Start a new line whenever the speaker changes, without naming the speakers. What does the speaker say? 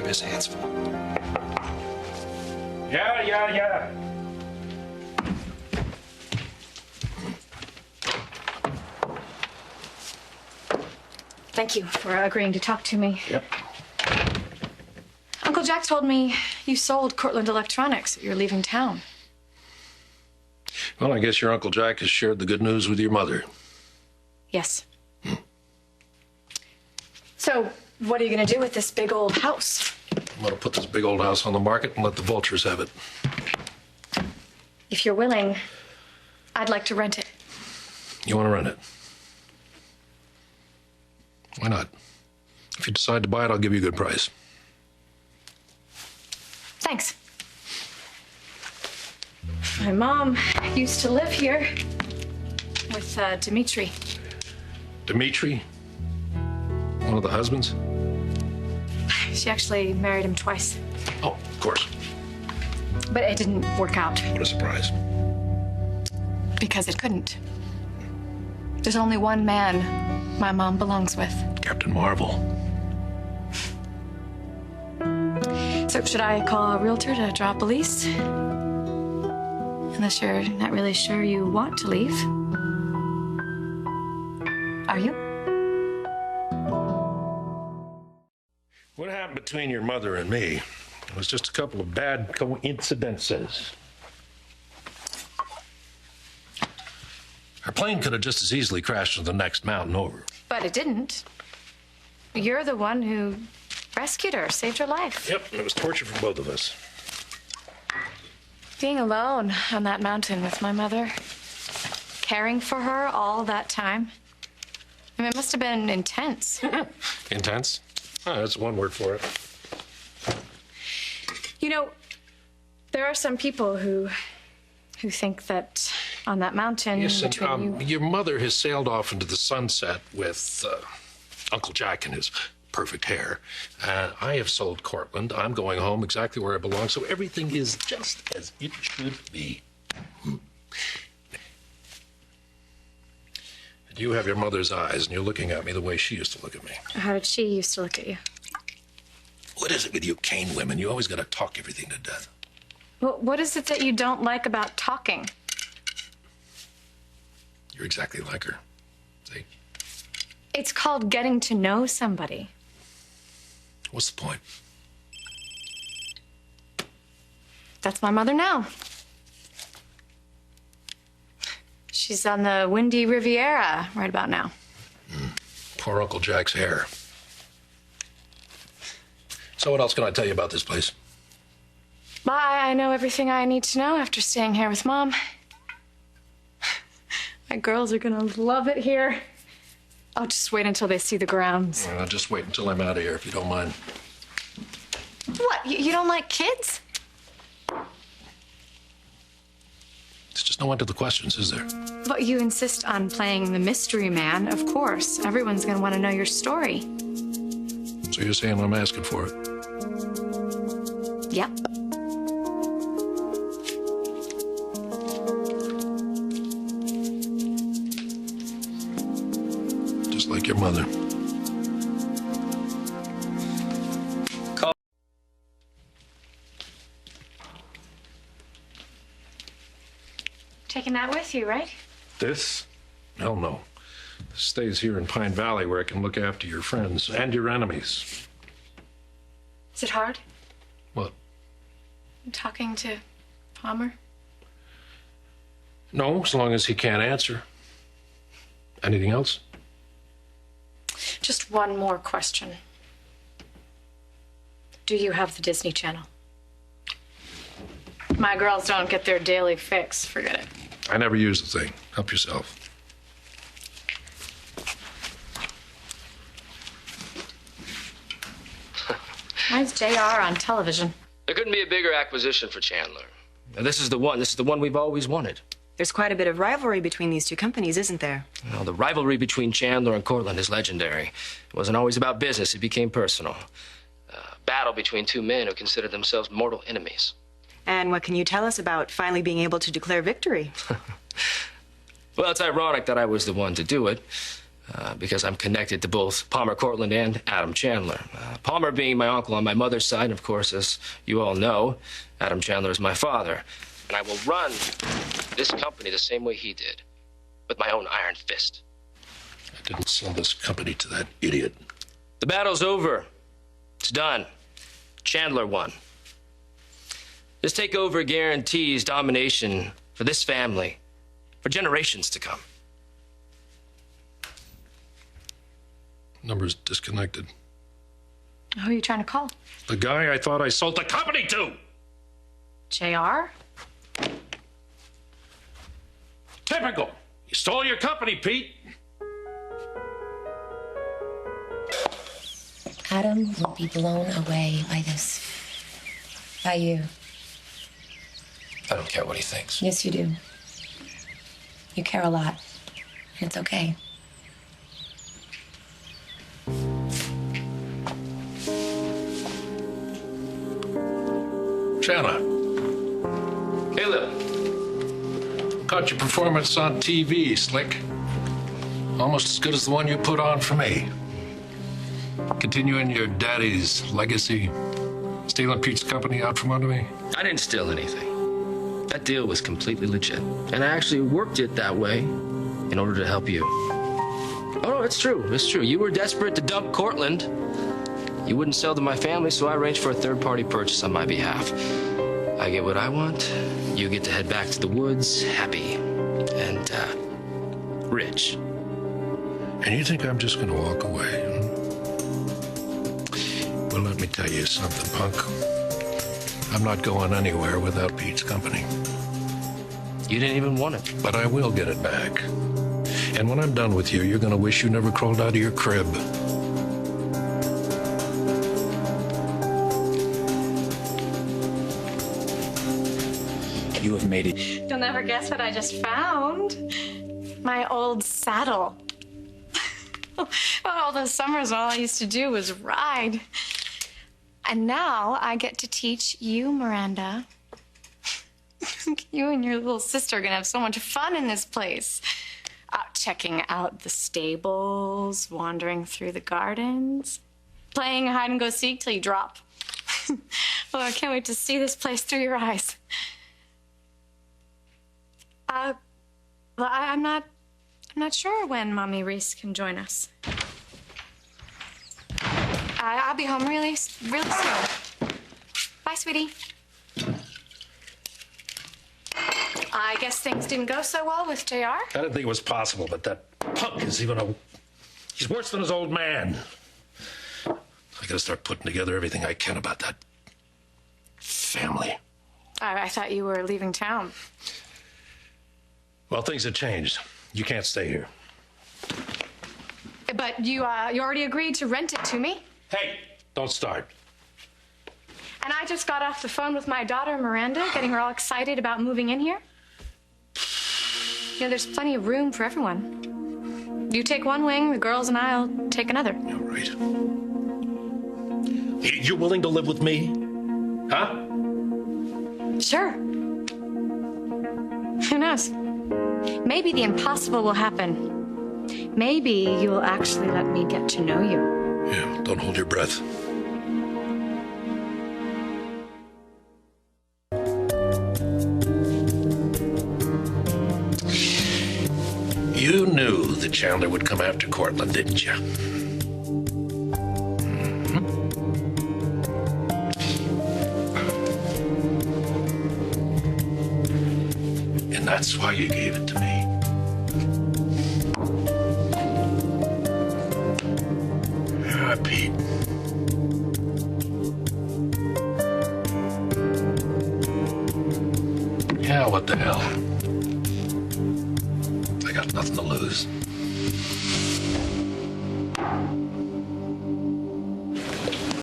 his hands full.
Yeah.
Thank you for agreeing to talk to me.
Yep.
Uncle Jack told me you sold Cortland Electronics. You're leaving town.
Well, I guess your Uncle Jack has shared the good news with your mother.
Yes. So, what are you going to do with this big old house?
I'm going to put this big old house on the market and let the vultures have it.
If you're willing, I'd like to rent it.
You want to rent it? Why not? If you decide to buy it, I'll give you a good price.
Thanks. My mom used to live here with Dimitri.
Dimitri? One of the husbands?
She actually married him twice.
Oh, of course.
But it didn't work out.
What a surprise.
Because it couldn't. There's only one man my mom belongs with.
Captain Marvel.
So should I call a realtor to draw up a lease? Unless you're not really sure you want to leave. Are you?
What happened between your mother and me was just a couple of bad coincidences. Our plane could have just as easily crashed into the next mountain over.
But it didn't. You're the one who rescued her, saved her life.
Yep, and it was torture for both of us.
Being alone on that mountain with my mother, caring for her all that time. I mean, it must have been intense.
Intense? Oh, that's one word for it.
You know, there are some people who think that on that mountain
Yes,
between
and, your mother has sailed off into the sunset with Uncle Jack and his perfect hair. I have sold Cortland. I'm going home exactly where I belong, so everything is just as it should be. You have your mother's eyes, and you're looking at me the way she used to look at me.
How did she used to look at you?
What is it with you Kane women? You always got to talk everything to death.
Well, what is it that you don't like about talking?
You're exactly like her. See?
It's called getting to know somebody.
What's the point?
That's my mother now. She's on the windy Riviera right about now.
Poor Uncle Jack's hair. So what else can I tell you about this place?
Bye. I know everything I need to know after staying here with Mom. My girls are gonna love it here. I'll just wait until they see the grounds.
I'll just wait until I'm out of here, if you don't mind.
What? You don't like kids?
There's just no end to the questions, is there?
But you insist on playing the mystery man, of course. Everyone's gonna want to know your story.
So you're saying I'm asking for it?
Yep.
Just like your mother.
Taking that with you, right?
This? Hell no. This stays here in Pine Valley where I can look after your friends and your enemies.
Is it hard?
What?
Talking to Palmer?
No, as long as he can't answer. Anything else?
Just one more question. Do you have the Disney Channel? My girls don't get their daily fix. Forget it.
I never use the thing. Help yourself.
Mine's JR on television.
There couldn't be a bigger acquisition for Chandler. Now, this is the one. This is the one we've always wanted.
There's quite a bit of rivalry between these two companies, isn't there?
Well, the rivalry between Chandler and Cortland is legendary. It wasn't always about business. It became personal. A battle between two men who considered themselves mortal enemies.
And what can you tell us about finally being able to declare victory?
Well, it's ironic that I was the one to do it. because I'm connected to both Palmer Cortland and Adam Chandler. Palmer being my uncle on my mother's side, and of course, as you all know, Adam Chandler is my father. And I will run this company the same way he did, with my own iron fist.
I didn't sell this company to that idiot.
The battle's over. It's done. Chandler won. This takeover guarantees domination for this family for generations to come.
Number's disconnected.
Who are you trying to call?
The guy I thought I sold the company to!
JR?
Typical! You stole your company, Pete!
Adam will be blown away by this. By you.
I don't care what he thinks.
Yes, you do. You care a lot. And it's okay.
Shanna,
Caleb.
caught your performance on TV, Slick. Almost as good as the one you put on for me. Continuing your daddy's legacy, stealing Pete's company out from under me.
I didn't steal anything. That deal was completely legit. And I actually worked it that way in order to help you. Oh, no, it's true. It's true. You were desperate to dump Cortland. You wouldn't sell to my family, so I arranged for a third-party purchase on my behalf. I get what I want. You get to head back to the woods, happy and, rich.
And you think I'm just gonna walk away? Well, let me tell you something, punk. I'm not going anywhere without Pete's company.
You didn't even want it.
But I will get it back. And when I'm done with you, you're gonna wish you never crawled out of your crib.
You have made it.
You'll never guess what I just found. My old saddle. All those summers, all I used to do was ride. And now I get to teach you, Miranda. You and your little sister are gonna have so much fun in this place. Checking out the stables, wandering through the gardens, playing hide and go seek till you drop. Oh, I can't wait to see this place through your eyes. Well, I'm not sure when Mommy Reese can join us. I'll be home really soon. Bye, sweetie. I guess things didn't go so well with JR.
I didn't think it was possible, but that punk is he's worse than his old man. I gotta start putting together everything I can about that family.
I thought you were leaving town.
Well, things have changed. You can't stay here.
But you already agreed to rent it to me.
Hey, don't start.
And I just got off the phone with my daughter, Miranda, getting her all excited about moving in here. You know, there's plenty of room for everyone. You take one wing, the girls and I'll take another.
You're right. You're willing to live with me? Huh?
Sure. Who knows? Maybe the impossible will happen. Maybe you will actually let me get to know you.
Yeah, don't hold your breath. You knew that Chandler would come after Cortland, didn't you? And that's why you gave it to me. Pete. Yeah, what the hell? I got nothing to lose.